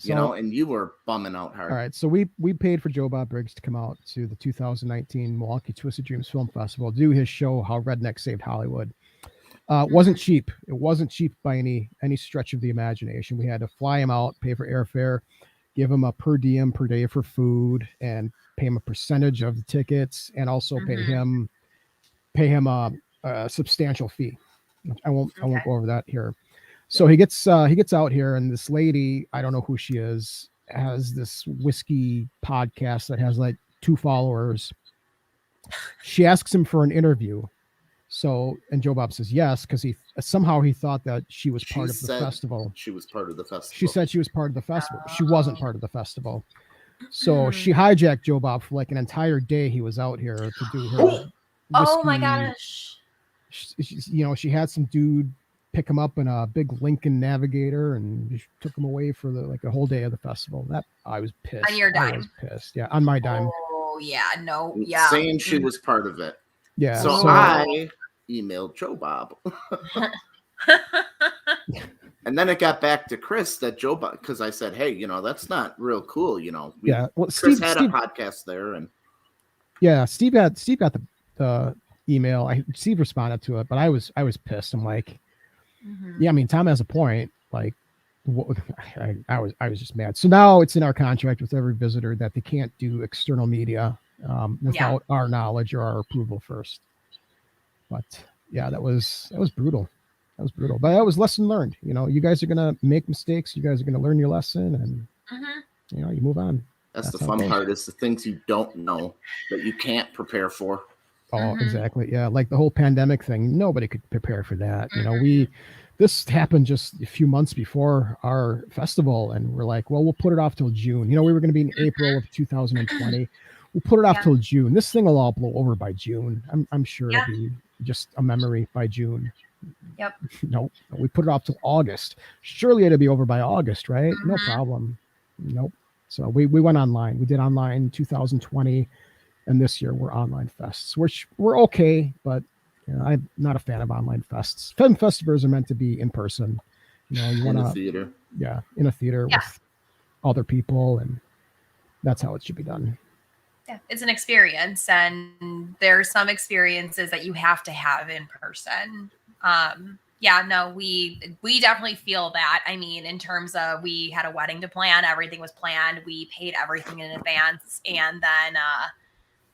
and you were bumming out hard. All right. So we paid for Joe Bob Briggs to come out to the 2019 Milwaukee Twisted Dreams Film Festival, do his show, How Redneck Saved Hollywood. It wasn't cheap. It wasn't cheap by any stretch of the imagination. We had to fly him out, pay for airfare, give him a per diem per day for food, and pay him a percentage of the tickets, and also pay him a substantial fee. I won't go over that here. So he gets out here, and this lady, I don't know who she is, has this whiskey podcast that has like 2 followers. She asks him for an interview. So, and Joe Bob says yes, because he thought that she was part of the festival. She was part of the festival. She said she was part of the festival. She wasn't part of the festival. So she hijacked Joe Bob for like an entire day. He was out here to do her whiskey. Oh my gosh. She had some dude pick him up in a big Lincoln Navigator and took him away for a whole day of the festival. That I was pissed. On your dime. I was pissed. Yeah, on my dime. Oh yeah, no, yeah. Saying she was part of it. Yeah. So I emailed Joe Bob. And then it got back to Chris that Joe Bob, because I said, hey, that's not real cool. Well, Chris had a podcast there, and Steve got the email. Steve responded to it, but I was pissed. I'm like, yeah, I mean, Tom has a point. Like, I was just mad. So now it's in our contract with every visitor that they can't do external media without our knowledge or our approval first. But yeah, that was brutal. That was brutal, but that was lesson learned. You guys are gonna make mistakes. You guys are gonna learn your lesson, and you move on. That's the fun part, is the things you don't know that you can't prepare for. Oh, exactly. Yeah, like the whole pandemic thing. Nobody could prepare for that. This happened just a few months before our festival, and we're like, well, we'll put it off till June. We were going to be in April of 2020. We'll put it off till June. This thing will all blow over by June. I'm sure just a memory by June. Yep. Nope. We put it off till August. Surely it'd be over by August, right? No Mhm. problem. Nope. So we went online. We did online 2020, and this year we're online fests, which we're okay, but I'm not a fan of online fests. Film festivals are meant to be in person. You In want the to, theater. yeah, in a theater Yeah. with other people, and that's how it should be done. Yeah, it's an experience, and there's some experiences that you have to have in person. Yeah, no, we definitely feel that. I mean, in terms of, we had a wedding to plan, everything was planned, we paid everything in advance, and then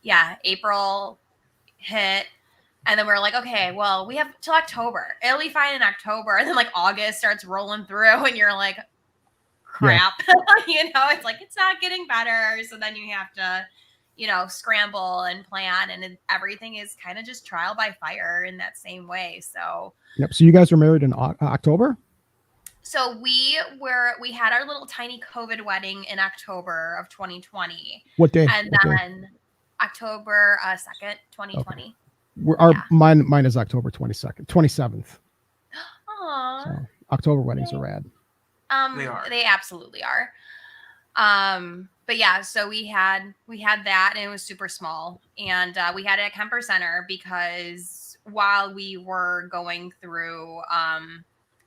yeah, April hit, and then we're like, okay, well, we have till October. It'll be fine in October, and then like August starts rolling through, and you're like, crap. It's like, it's not getting better, so then you have to scramble and plan, and everything is kind of just trial by fire in that same way. So Yep. So you guys were married in October? so we had our little tiny COVID wedding in October of 2020. What day? And then October 2nd, 2020. Okay. Mine is October 27th. Aww. So October weddings are rad. They absolutely are. But yeah, so we had that, and it was super small, and we had it at Kemper Center because while we were going through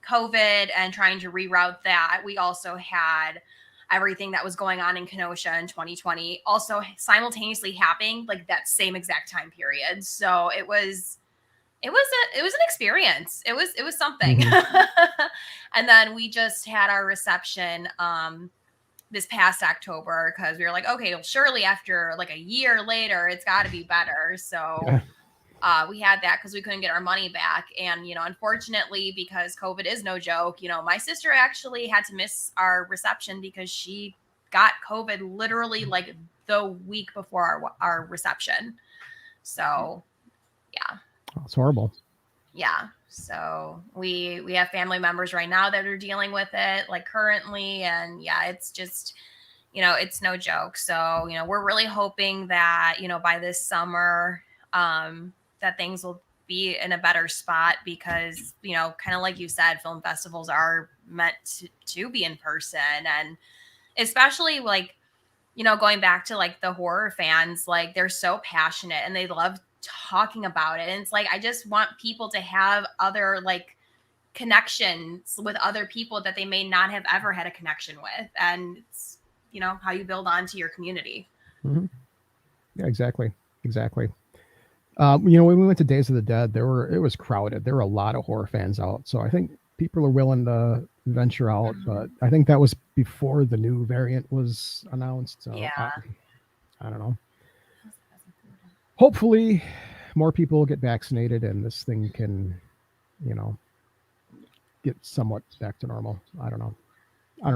COVID and trying to reroute that, we also had everything that was going on in Kenosha in 2020 also simultaneously happening like that same exact time period. So it was an experience. It was something. Mm-hmm. And then we just had our reception this past October, because we were like, okay, well, surely after like a year later, it's got to be better. So we had that because we couldn't get our money back. And, unfortunately, because COVID is no joke, my sister actually had to miss our reception because she got COVID literally like the week before our reception. So, yeah. It's horrible. Yeah. So we have family members right now that are dealing with it, like currently. And yeah, it's just, it's no joke. So, we're really hoping that, by this summer, that things will be in a better spot because, kind of like you said, film festivals are meant to be in person. And especially like, going back to like the horror fans, like they're so passionate and they love talking about it. And it's like, I just want people to have other like connections with other people that they may not have ever had a connection with. And it's, how you build onto your community. Mm-hmm. Yeah, exactly. When we went to Days of the Dead, it was crowded. There were a lot of horror fans out. So I think people are willing to venture out, but I think that was before the new variant was announced. So yeah. I don't know. Hopefully more people get vaccinated and this thing can, get somewhat back to normal. I don't know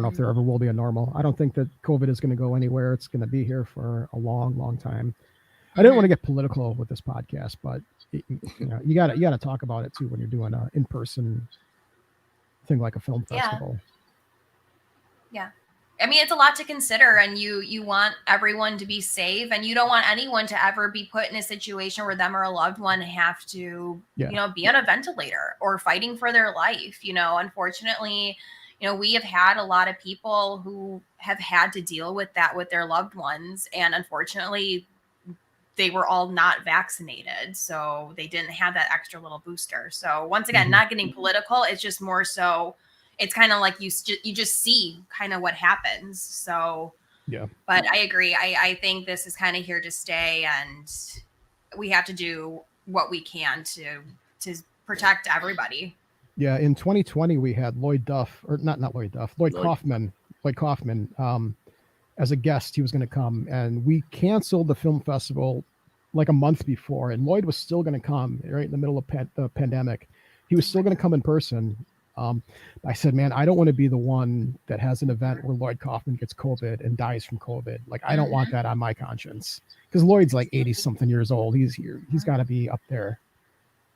if there ever will be a normal. I don't think that COVID is going to go anywhere. It's going to be here for a long, long time. I didn't want to get political with this podcast, but you got to talk about it too when you're doing an in-person thing like a film festival. Yeah. I mean, it's a lot to consider, and you want everyone to be safe, and you don't want anyone to ever be put in a situation where them or a loved one have to, be on a ventilator or fighting for their life. Unfortunately, we have had a lot of people who have had to deal with that with their loved ones, and unfortunately, they were all not vaccinated, so they didn't have that extra little booster. So once again, not getting political, it's just more so. It's kind of like you just see kind of what happens. So, yeah. But I agree. I think this is kind of here to stay, and we have to do what we can to protect everybody. Yeah. In 2020, we had Lloyd Kaufman. As a guest, he was going to come, and we canceled the film festival like a month before, and Lloyd was still going to come right in the middle of the pandemic. He was still going to come in person. I said, man, I don't want to be the one that has an event where Lloyd Kaufman gets COVID and dies from COVID. Like, I don't want that on my conscience, because Lloyd's like 80 something years old. He's here. He's got to be up there.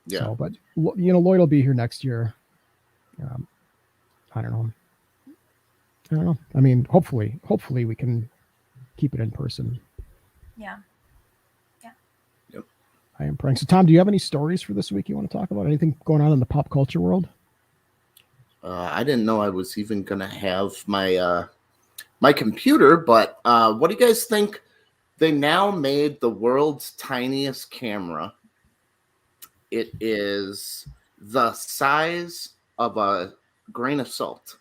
Yeah. So, but Lloyd will be here next year. I don't know. I mean, hopefully we can keep it in person. Yeah. Yep. I am praying. So, Tom, do you have any stories for this week you want to talk about? Anything going on in the pop culture world? I didn't know I was even gonna have my my computer, but what do you guys think? They now made the world's tiniest camera. It is the size of a grain of salt,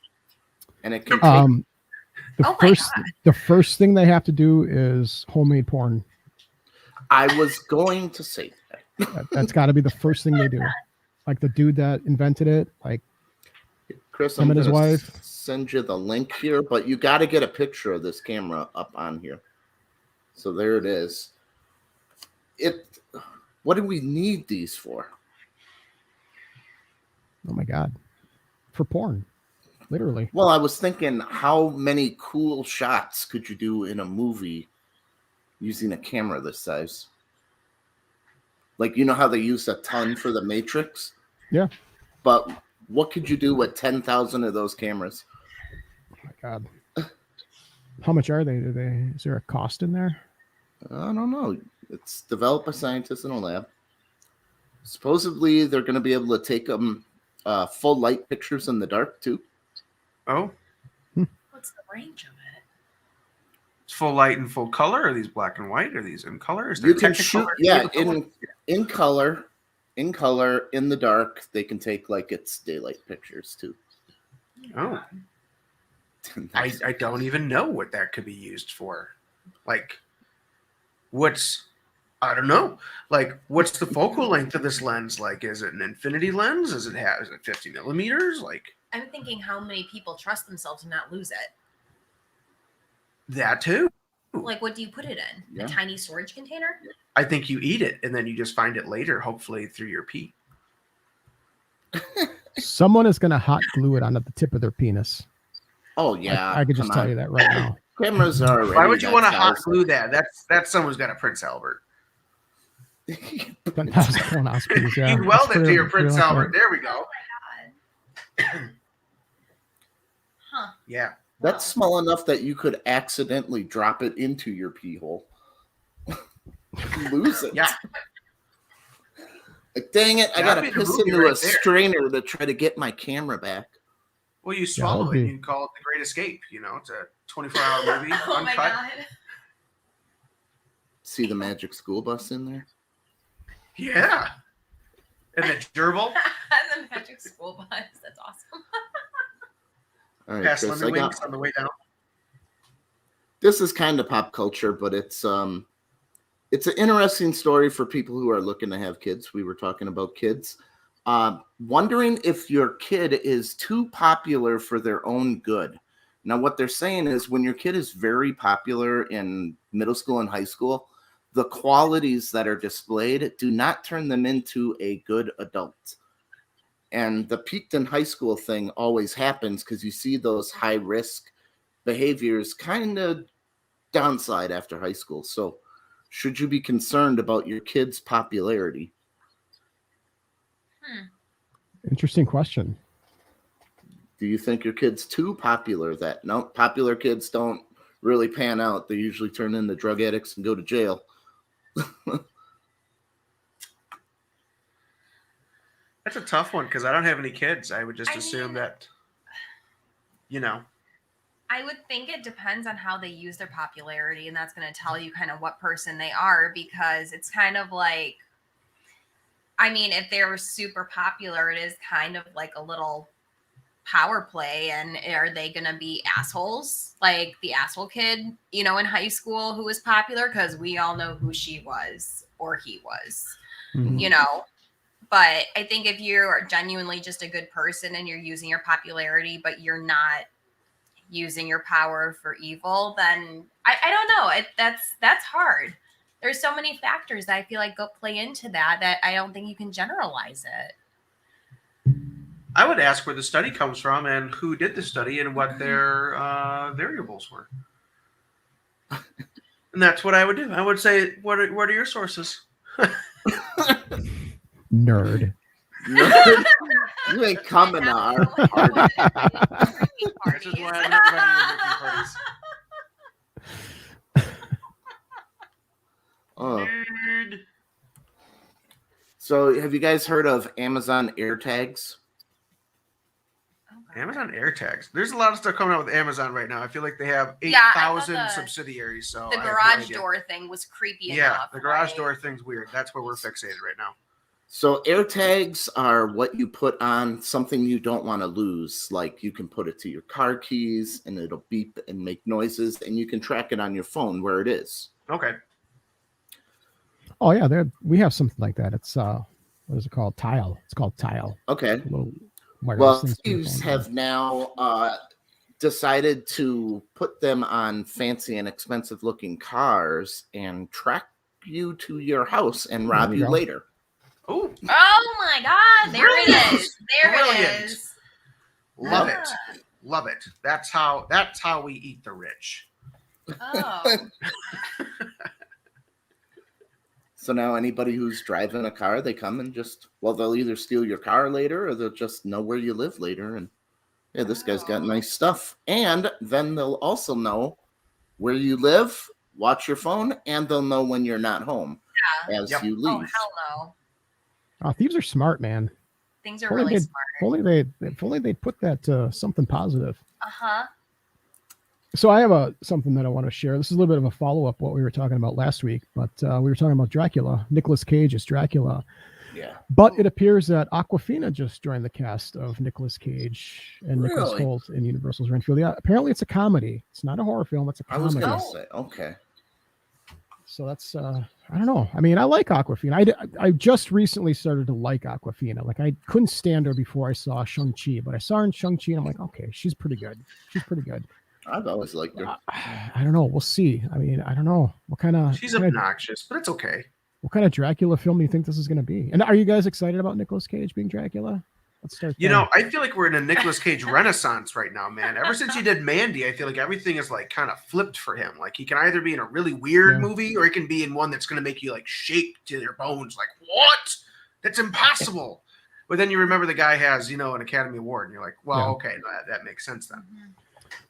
and it can take. The first thing they have to do is homemade porn. I was going to say that. That's got to be the first thing they do. Like the dude that invented it, like Chris, him I'm and his gonna wife. send you the link here, but you got to get a picture of this camera up on here. So there it is. What do we need these for? Oh my God. For porn. Literally. Well, I was thinking, how many cool shots could you do in a movie using a camera this size? Like, you know how they used a ton for The Matrix? Yeah. But what could you do with 10,000 of those cameras? Oh my God. How much are they? Is there a cost in there? I don't know. It's developed by scientists in a lab. Supposedly, they're going to be able to take them full light pictures in the dark, too. Oh, What's the range of it? it's full light and full color. Are these black and white? Are these in color? Is there You can shoot, Technicolor? in color, in the dark. They can take like it's daylight pictures too. Oh, I don't even know what that could be used for. Like, I don't know. Like, what's the focal length of this lens? Like, is it an infinity lens? Is it 50 millimeters? Like, I'm thinking how many people trust themselves to not lose it. that too. Like, what do you put it in? Yeah. A tiny storage container? I think you eat it and then you just find it later, hopefully through your pee. Someone is going to hot glue it onto the tip of their penis. Oh yeah, I could just tell you that right now. Cameras are already. Why would you want to hot size. glue that? That's someone's got a Prince Albert. Colonoscopies, yeah. You weld That's it to your pretty Prince like Albert. that. There we go. Huh. Yeah. That's small enough that you could accidentally drop it into your pee hole. Lose it. Yeah. Like, dang it, I That'd gotta be the piss movie into right a there. strainer to try to get my camera back. Well, you swallow that'd it be- and you call it The Great Escape. You know, it's a 24-hour movie. Oh my uncut. God. See the magic school bus in there? Yeah. And the gerbil. The magic school bus. That's awesome. All right, Past Chris, Lemon I got Winks on the way down. this is kind of pop culture, but it's an interesting story for people who are looking to have kids. We were talking about kids. Wondering if your kid is too popular for their own good. Now, what they're saying is when your kid is very popular in middle school and high school, the qualities that are displayed do not turn them into a good adult. And the peaked in high school thing always happens because you see those high risk behaviors kind of downside after high school. So should you be concerned about your kid's popularity? Interesting question. Do you think your kid's too popular that no, popular kids don't really pan out? They usually turn into drug addicts and go to jail. That's a tough one because I don't have any kids. I would just assume mean, that, you know. I would think it depends on how they use their popularity, and that's going to tell you kind of what person they are, because it's kind of like, I mean, if they're super popular, it is kind of like a little power play. And are they going to be assholes? Like the asshole kid, you know, in high school who was popular, because we all know who she was or he was, Mhm. you know. But I think if you're genuinely just a good person and you're using your popularity, but you're not using your power for evil, then I don't know. That's hard. There's so many factors that I feel like go play into that I don't think you can generalize it. I would ask where the study comes from and who did the study and what their variables were. And that's what I would do. I would say, what are your sources? Nerd. You ain't coming to our party. This is why I'm not running parties. Oh, Nerd. So, have you guys heard of Amazon AirTags? Amazon AirTags. There's a lot of stuff coming out with Amazon right now. I feel like they have Yeah, I thought 8,000 the- subsidiaries. So The I have no garage idea. door thing was creepy Yeah, enough. the garage right? door thing's weird. That's where we're fixated right now. So, AirTags are what you put on something you don't want to lose. Like you can put it to your car keys and it'll beep and make noises, and you can track it on your phone where it is. Okay. Oh yeah, we have something like that. It's what is it called? Tile. It's called Tile. Okay. Little wireless Well, things to your thieves phone. have now decided to put them on fancy and expensive looking cars and track you to your house and rob There you you go. later. Oh, Oh my God! There it is. There Brilliant. it is. love Ah. it. Love it. That's how we eat the rich. Oh. So now anybody who's driving a car, they come and they'll either steal your car later or they'll just know where you live later. And yeah, this guy's got nice stuff. And then they'll also know where you live, watch your phone, and they'll know when you're not home as Yep. you Oh leave. hell no! Thieves are smart, man. Things are If only really they'd- smart. If only they'd put that to something positive. Uh huh. So I have something that I want to share. This is a little bit of a follow-up what we were talking about last week, but we were talking about Dracula. Nicolas Cage is Dracula. Yeah. But it appears that Awkwafina just joined the cast of Nicolas Cage and Nicholas Really? Hoult in Universal's Renfield. Yeah, apparently it's a comedy. It's not a horror film. It's a I was comedy. going to say, okay. So that's I don't know. I mean, I like Awkwafina. I just recently started to like Awkwafina. Like I couldn't stand her before I saw Shang-Chi, but I saw her in Shang-Chi and I'm like, okay, she's pretty good. She's pretty good. I've always liked her. I don't know. We'll see. I mean, I don't know what kind of She's obnoxious, but it's okay. what kind of Dracula film do you think this is going to be? And are you guys excited about Nicolas Cage being Dracula? Let's start. You there. know, I feel like we're in a Nicolas Cage renaissance right now, man. Ever since he did Mandy, I feel like everything is like kind of flipped for him. Like he can either be in a really weird Yeah. movie or he can be in one that's going to make you like shake to your bones. Like, what? That's impossible. But then you remember the guy has, an Academy Award, and you're like, well, Yeah. okay, that makes sense then.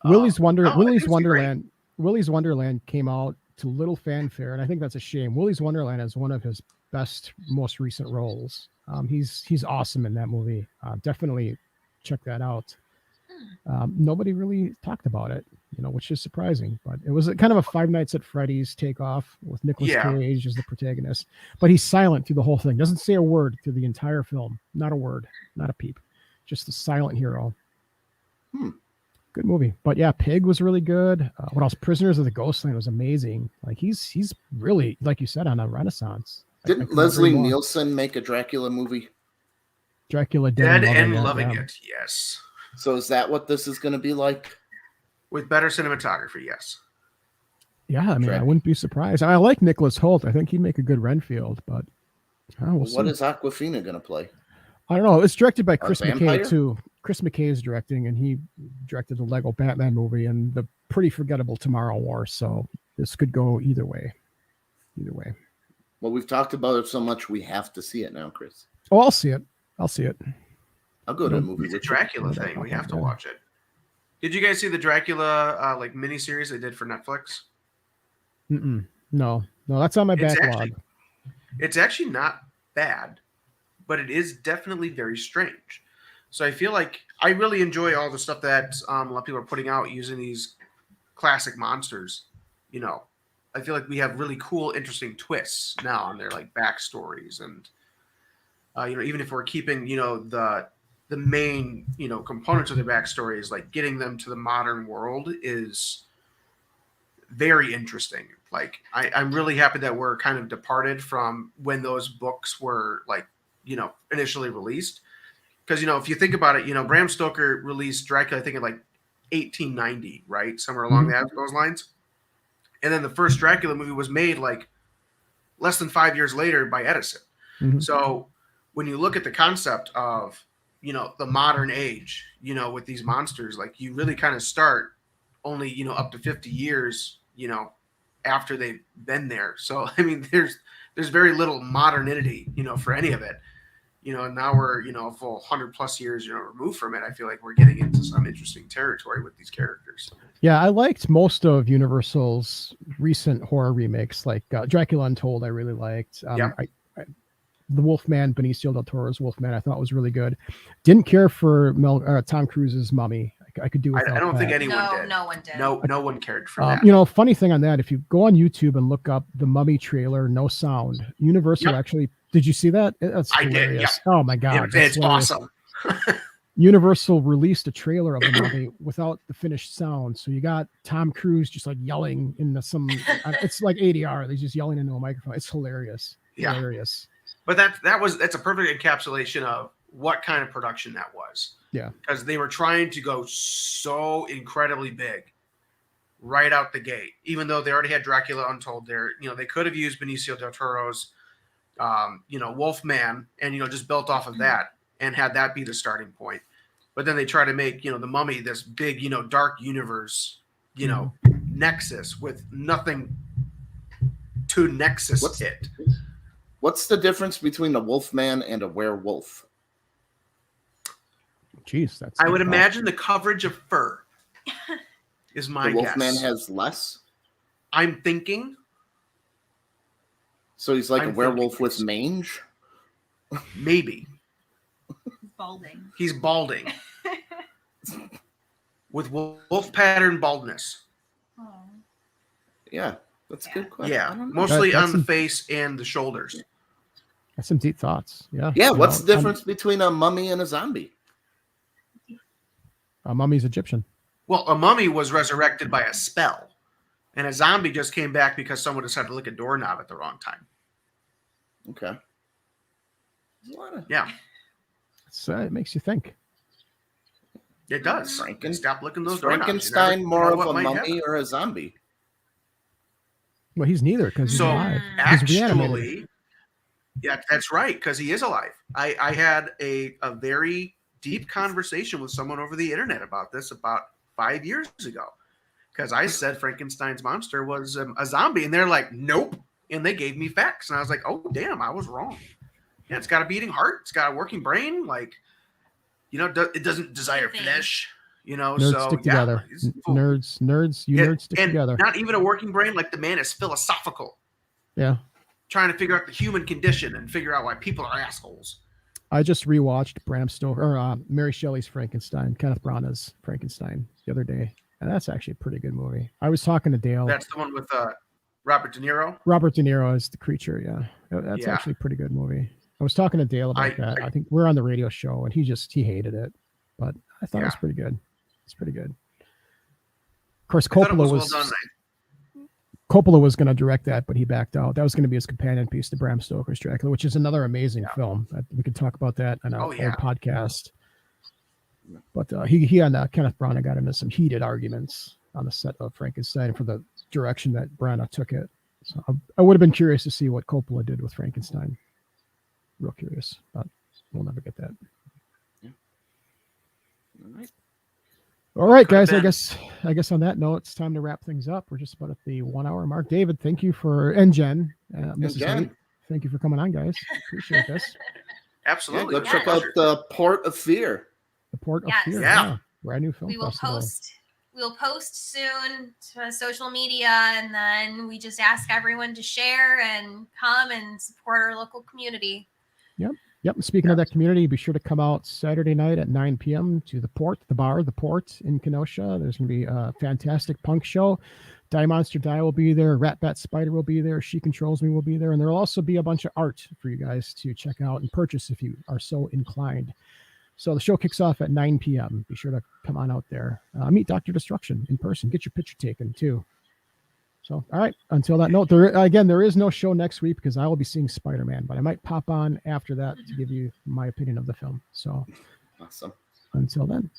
Willys I think it's Wonderland. Willys Wonderland came out to little fanfare, and I think that's a shame. Willys Wonderland is one of his best, most recent roles. He's awesome in that movie. Definitely check that out. Nobody really talked about it, which is surprising. But it was kind of a Five Nights at Freddy's takeoff with Nicolas Yeah. Cage as the protagonist. But he's silent through the whole thing. Doesn't say a word through the entire film. Not a word. Not a peep. Just a silent hero. Good movie. But yeah, Pig was really good. What else? Prisoners of the Ghostland was amazing. Like he's really, like you said, on a renaissance. I Didn't couldn't agree Leslie more. Nielsen make a Dracula movie? Dracula Dead and yeah, loving yeah. it, yes. So is that what this is going to be like? With better cinematography, yes. Yeah, I mean, I Drac- wouldn't be surprised. I like Nicholas Hoult. I think he'd make a good Renfield, but we'll see. What is Awkwafina going to play? I don't know. It's directed by Chris vampire? McKay too. Chris McKay is directing, and he directed the Lego Batman movie and the pretty forgettable Tomorrow War. So this could go either way. Either way. Well, we've talked about it so much, we have to see it now, Chris. Oh, I'll see it. I'll see it. I'll go to a Nope. movie It's a with you. Dracula thing. We have to watch it. Did you guys see the Dracula like miniseries they did for Netflix? No, that's on my backlog. It's actually not bad, but it is definitely very strange. So I feel like I really enjoy all the stuff that a lot of people are putting out using these classic monsters. I feel like we have really cool, interesting twists now on their like backstories, and even if we're keeping the main components of their backstories, like getting them to the modern world is very interesting. Like I'm really happy that we're kind of departed from when those books were like initially released, because if you think about it, Bram Stoker released Dracula I think in like 1890, right, somewhere along those lines, and then the first Dracula movie was made like less than 5 years later by Edison. So when you look at the concept of the modern age, with these monsters, like you really kind of start only up to 50 years after they've been there. So I mean there's very little modernity for any of it, and now we're a full 100+ years removed from it. I feel like we're getting into some interesting territory with these characters. Yeah, I liked most of Universal's recent horror remakes, like Dracula Untold. I really liked. Yeah. the Wolfman, Benicio del Toro's Wolfman, I thought was really good. Didn't care for Tom Cruise's Mummy. I could do without I don't think that. anyone did. No one did. No one cared for that. You know, funny thing on that, if you go on YouTube and look up the Mummy trailer, no sound, Universal actually, did you see that? That's hilarious. Did, Oh my God. It's awesome. Universal released a trailer of the Mummy without the finished sound. So you got Tom Cruise just like yelling into it's like ADR. He's just yelling into a microphone. It's hilarious. Yeah. Hilarious. But that's a perfect encapsulation of what kind of production that was. Yeah. Because they were trying to go so incredibly big right out the gate, even though they already had Dracula Untold there. You know, they could have used Benicio del Toro's, Wolfman and, just built off of that and had that be the starting point. But then they try to make, the Mummy this big, dark universe, nexus with nothing to nexus it. What's the difference between a Wolfman and a werewolf? Jeez, I would imagine the coverage of fur is my guess. The Wolfman has less? I'm thinking. So he's like a werewolf with mange? Maybe. He's balding. With wolf pattern baldness. Oh. Yeah, that's a good question. Yeah, mostly on the face and the shoulders. That's some deep thoughts. Yeah. Yeah, what's the difference between a mummy and a zombie? A mummy's Egyptian. Well, a mummy was resurrected by a spell, and a zombie just came back because someone decided to lick a doorknob at the wrong time. Okay. Yeah. It makes you think. It does. Stop licking those doorknobs. Frankenstein more of a mummy or a zombie? Well, he's neither because he's alive. Actually, yeah, that's right, because he is alive. I had a very deep conversation with someone over the internet about this about 5 years ago, because I said Frankenstein's monster was a zombie, and they're like, nope, and they gave me facts, and I was like, oh damn, I was wrong. Yeah, it's got a beating heart, it's got a working brain, like, it doesn't desire flesh, nerds so stick together. Nerds stick together. Not even a working brain, like the man is philosophical. Yeah. Trying to figure out the human condition and figure out why people are assholes. I just rewatched Bram Stoker or Mary Shelley's Frankenstein, Kenneth Branagh's Frankenstein the other day, and that's actually a pretty good movie. I was talking to Dale. That's the one with Robert De Niro. Robert De Niro is the creature. Yeah, that's actually a pretty good movie. I was talking to Dale about that. I think we're on the radio show, and he hated it, but I thought it was pretty good. It's pretty good. Of course, Coppola was going to direct that, but he backed out. That was going to be his companion piece to Bram Stoker's Dracula, which is another amazing film. We could talk about that on our podcast. But he and Kenneth Branagh got into some heated arguments on the set of Frankenstein for the direction that Branagh took it. So I would have been curious to see what Coppola did with Frankenstein. Real curious, but we'll never get that. Yeah. All right, guys. I guess on that note, it's time to wrap things up. We're just about at the 1 hour mark. David, thank you and Jen, Mrs. Haight, thank you for coming on, guys. Appreciate this. Absolutely. Go check out the Port of Fear. The Port of Fear. Yeah. Brand new film. We'll post soon to social media, and then we just ask everyone to share and come and support our local community. Yep. Speaking of that community, be sure to come out Saturday night at 9 p.m. to the Port in Kenosha. There's going to be a fantastic punk show. Die Monster Die will be there. Rat Bat Spider will be there. She Controls Me will be there. And there will also be a bunch of art for you guys to check out and purchase if you are so inclined. So the show kicks off at 9 p.m. Be sure to come on out there. Meet Dr. Destruction in person. Get your picture taken, too. So, all right. Until that note, there is no show next week because I will be seeing Spider-Man, but I might pop on after that to give you my opinion of the film. So, awesome. Until then.